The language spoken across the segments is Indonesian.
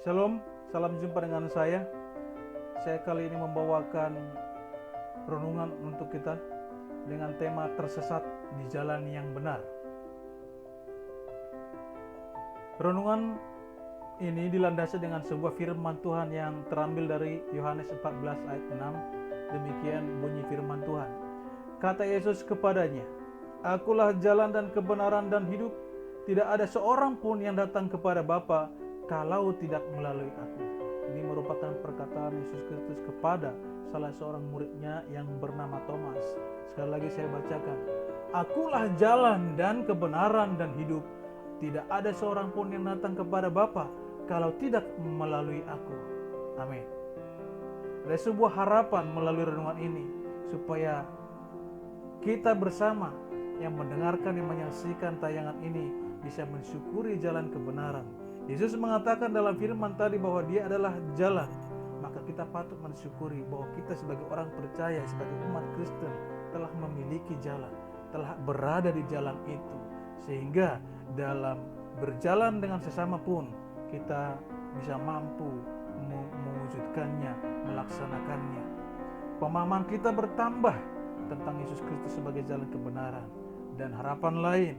Shalom, salam jumpa dengan saya. Saya kali ini membawakan renungan untuk kita dengan tema tersesat di jalan yang benar. Renungan ini dilandasi dengan sebuah firman Tuhan yang terambil dari Yohanes 14 ayat 6. Demikian bunyi firman Tuhan. Kata Yesus kepadanya, "Akulah jalan dan kebenaran dan hidup. Tidak ada seorang pun yang datang kepada Bapa kalau tidak melalui aku." Ini merupakan perkataan Yesus Kristus kepada salah seorang muridnya yang bernama Thomas. Sekali lagi saya bacakan. "Akulah jalan dan kebenaran dan hidup. Tidak ada seorang pun yang datang kepada Bapa kalau tidak melalui aku." Amin. Ada sebuah harapan melalui renungan ini supaya kita bersama yang mendengarkan dan menyaksikan tayangan ini bisa mensyukuri jalan kebenaran. Yesus mengatakan dalam firman tadi bahwa Dia adalah jalan. Maka kita patut mensyukuri bahwa kita sebagai orang percaya, sebagai umat Kristen telah memiliki jalan, telah berada di jalan itu. Sehingga dalam berjalan dengan sesama pun kita bisa mampu mewujudkannya, melaksanakannya. Pemahaman kita bertambah tentang Yesus Kristus sebagai jalan kebenaran dan harapan lain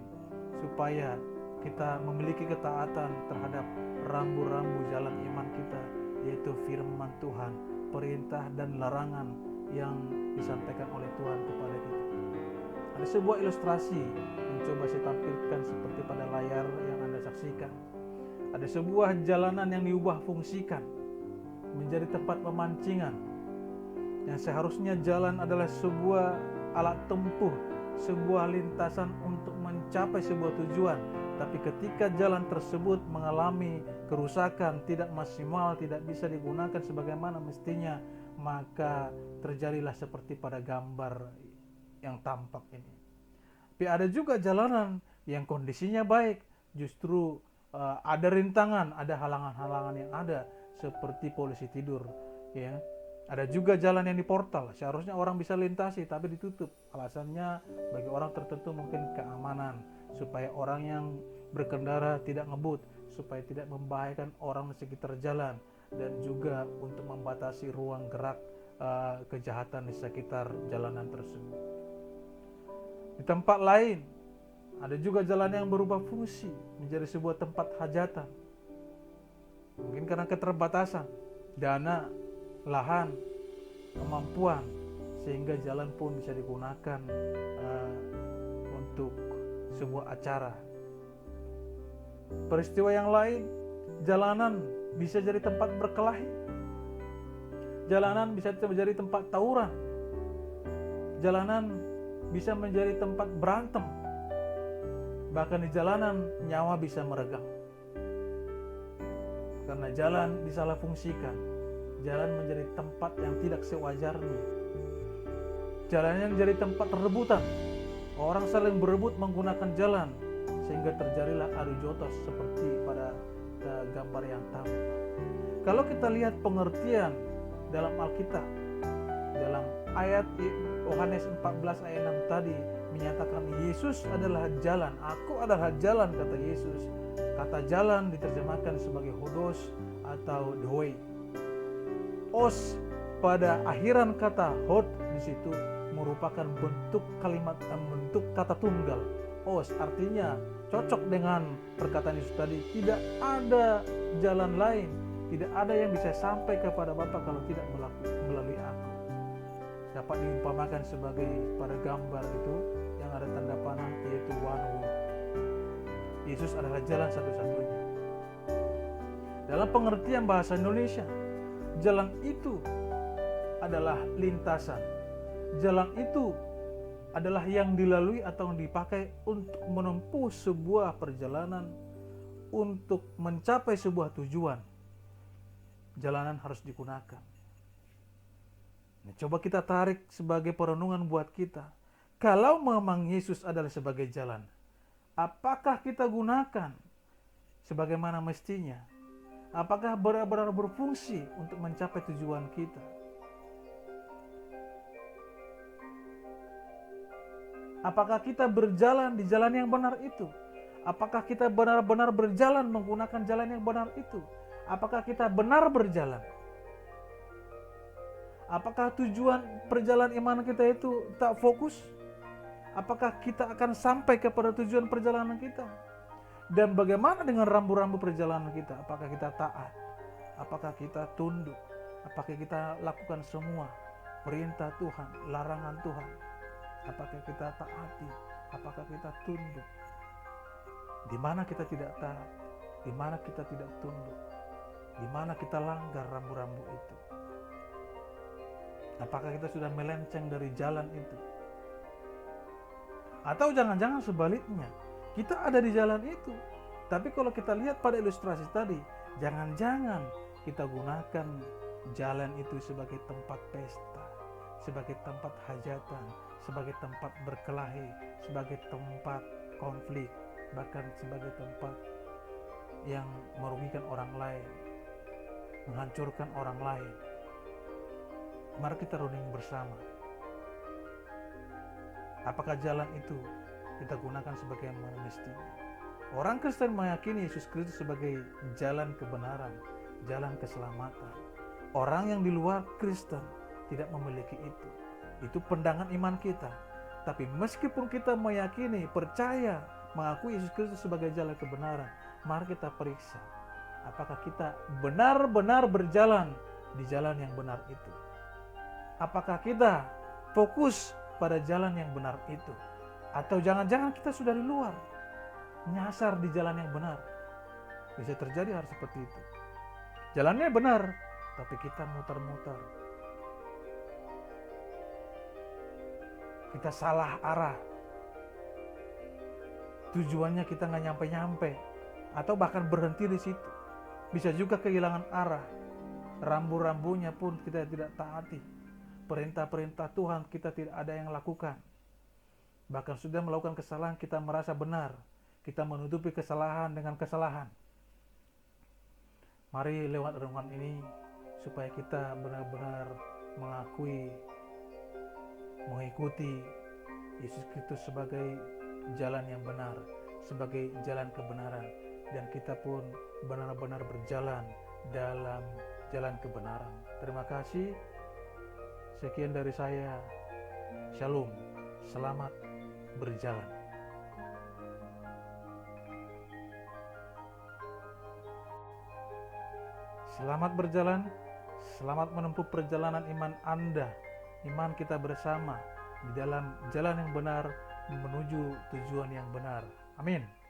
supaya kita memiliki ketaatan terhadap rambu-rambu jalan iman kita, yaitu firman Tuhan, perintah dan larangan yang disampaikan oleh Tuhan kepada kita. Ada sebuah ilustrasi yang coba saya tampilkan seperti pada layar yang Anda saksikan. Ada sebuah jalanan yang diubah fungsikan menjadi tempat pemancingan. Yang seharusnya jalan adalah sebuah alat tempur, sebuah lintasan untuk mencapai sebuah tujuan. Tapi ketika jalan tersebut mengalami kerusakan, tidak maksimal, tidak bisa digunakan sebagaimana mestinya, maka terjadilah seperti pada gambar yang tampak ini. Tapi ada juga jalanan yang kondisinya baik, justru ada rintangan, ada halangan-halangan yang ada, seperti polisi tidur, ya. Ada juga jalan yang di portal, seharusnya orang bisa lintasi tapi ditutup. Alasannya bagi orang tertentu mungkin keamanan, supaya orang yang berkendara tidak ngebut, supaya tidak membahayakan orang di sekitar jalan, dan juga untuk membatasi ruang gerak kejahatan di sekitar jalanan tersebut. Di tempat lain ada juga jalan yang berubah fungsi menjadi sebuah tempat hajatan. Mungkin karena keterbatasan dana, lahan, kemampuan, sehingga jalan pun bisa digunakan untuk sebuah acara. Peristiwa yang lain, jalanan bisa jadi tempat berkelahi, jalanan bisa menjadi tempat tawuran, jalanan bisa menjadi tempat berantem, bahkan di jalanan nyawa bisa meregang karena jalan disalah fungsikan. Jalan menjadi tempat yang tidak sewajarnya. Jalan yang menjadi tempat rebutan. Orang saling berebut menggunakan jalan, sehingga terjadilah adu jotos seperti pada gambar yang tampak. Kalau kita lihat pengertian dalam Alkitab, dalam ayat Yohanes 14 ayat 6 tadi menyatakan Yesus adalah jalan. Aku adalah jalan, kata Yesus. Kata jalan diterjemahkan sebagai hodos atau the way. Os pada akhiran kata hod di situ merupakan bentuk kalimat bentuk kata tunggal. Os artinya cocok dengan perkataan Yesus tadi, tidak ada jalan lain, tidak ada yang bisa sampai kepada Bapa kalau tidak melalui aku. Dapat diumpamakan sebagai pada gambar itu yang ada tanda panah, yaitu one way. Yesus adalah jalan satu-satunya. Dalam pengertian bahasa Indonesia, jalan itu adalah lintasan. Jalan itu adalah yang dilalui atau yang dipakai untuk menempuh sebuah perjalanan, untuk mencapai sebuah tujuan. Jalanan harus digunakan. Nah, coba kita tarik sebagai perenungan buat kita. Kalau memang Yesus adalah sebagai jalan, apakah kita gunakan sebagaimana mestinya? Apakah benar-benar berfungsi untuk mencapai tujuan kita? Apakah kita berjalan di jalan yang benar itu? Apakah kita benar-benar berjalan menggunakan jalan yang benar itu? Apakah kita benar berjalan? Apakah tujuan perjalanan iman kita itu tak fokus? Apakah kita akan sampai kepada tujuan perjalanan kita? Dan bagaimana dengan rambu-rambu perjalanan kita? Apakah kita taat? Apakah kita tunduk? Apakah kita lakukan semua perintah Tuhan, larangan Tuhan? Apakah kita taati? Apakah kita tunduk? Di mana kita tidak taat? Di mana kita tidak tunduk? Di mana kita langgar rambu-rambu itu? Apakah kita sudah melenceng dari jalan itu? Atau jangan-jangan sebaliknya, kita ada di jalan itu. Tapi kalau kita lihat pada ilustrasi tadi, jangan-jangan kita gunakan jalan itu sebagai tempat pesta, sebagai tempat hajatan, sebagai tempat berkelahi, sebagai tempat konflik, bahkan sebagai tempat yang merugikan orang lain, menghancurkan orang lain. Mari kita renung bersama. Apakah jalan itu kita gunakan sebagai yang mestinya? Orang Kristen meyakini Yesus Kristus sebagai jalan kebenaran, jalan keselamatan. Orang yang di luar Kristen tidak memiliki itu. Itu pandangan iman kita. Tapi meskipun kita meyakini, percaya, mengakui Yesus Kristus sebagai jalan kebenaran, mari kita periksa apakah kita benar-benar berjalan di jalan yang benar itu. Apakah kita fokus pada jalan yang benar itu? Atau jangan-jangan kita sudah di luar, nyasar di jalan yang benar. Bisa terjadi hal seperti itu. Jalannya benar, tapi kita muter-muter. Kita salah arah. Tujuannya kita nggak nyampe-nyampe. Atau bahkan berhenti di situ. Bisa juga kehilangan arah. Rambu-rambunya pun kita tidak taati. Perintah-perintah Tuhan kita tidak ada yang lakukan. Bahkan sudah melakukan kesalahan, kita merasa benar. Kita menutupi kesalahan dengan kesalahan. Mari lewat renungan ini supaya kita benar-benar mengikuti Yesus Kristus sebagai jalan yang benar, sebagai jalan kebenaran, dan kita pun benar-benar berjalan dalam jalan kebenaran. Terima kasih. Sekian dari saya. Shalom. Selamat berjalan. Selamat berjalan, selamat menempuh perjalanan iman Anda, iman kita bersama di dalam jalan yang benar menuju tujuan yang benar. Amin.